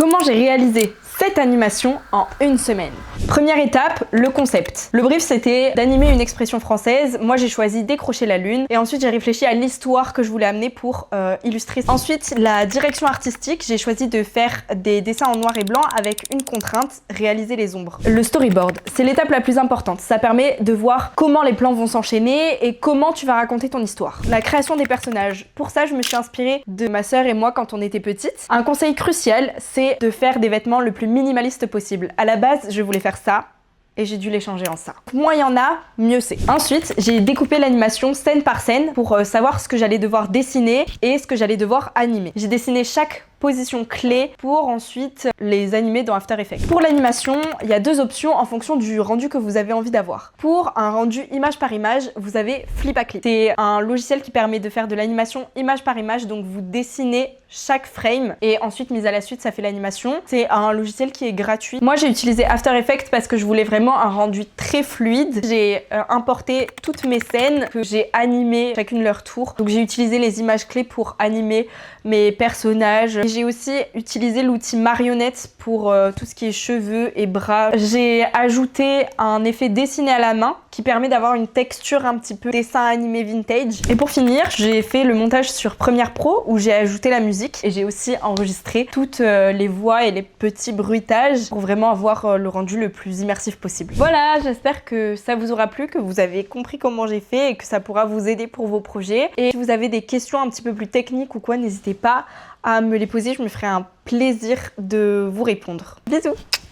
Comment j'ai réalisé cette animation en une semaine? Première étape, le concept. Le brief c'était d'animer une expression française. Moi j'ai choisi décrocher la lune et ensuite j'ai réfléchi à l'histoire que je voulais amener pour illustrer. Ensuite la direction artistique, j'ai choisi de faire des dessins en noir et blanc avec une contrainte, réaliser les ombres. Le storyboard, c'est l'étape la plus importante. Ça permet de voir comment les plans vont s'enchaîner et comment tu vas raconter ton histoire. La création des personnages. Pour ça je me suis inspirée de ma sœur et moi quand on était petites. Un conseil crucial, c'est de faire des vêtements le plus minimaliste possible. À la base, je voulais faire ça et j'ai dû les changer en ça. Moins il y en a, mieux c'est. Ensuite, j'ai découpé l'animation scène par scène pour savoir ce que j'allais devoir dessiner et ce que j'allais devoir animer. J'ai dessiné chaque position clé pour ensuite les animer dans After Effects. Pour l'animation, il y a deux options en fonction du rendu que vous avez envie d'avoir. Pour un rendu image par image, vous avez Flip a Clip. C'est un logiciel qui permet de faire de l'animation image par image, donc vous dessinez chaque frame et ensuite mise à la suite ça fait l'animation. C'est un logiciel qui est gratuit. Moi j'ai utilisé After Effects parce que je voulais vraiment un rendu très fluide. J'ai importé toutes mes scènes que j'ai animées chacune leur tour. Donc j'ai utilisé les images clés pour animer mes personnages. J'ai aussi utilisé l'outil marionnette pour tout ce qui est cheveux et bras. J'ai ajouté un effet dessiné à la main qui permet d'avoir une texture un petit peu dessin animé vintage. Et pour finir, j'ai fait le montage sur Premiere Pro où j'ai ajouté la musique et j'ai aussi enregistré toutes les voix et les petits bruitages pour vraiment avoir le rendu le plus immersif possible. Voilà, j'espère que ça vous aura plu, que vous avez compris comment j'ai fait et que ça pourra vous aider pour vos projets. Et si vous avez des questions un petit peu plus techniques ou quoi, n'hésitez pas à me les poser, je me ferai un plaisir de vous répondre. Bisous!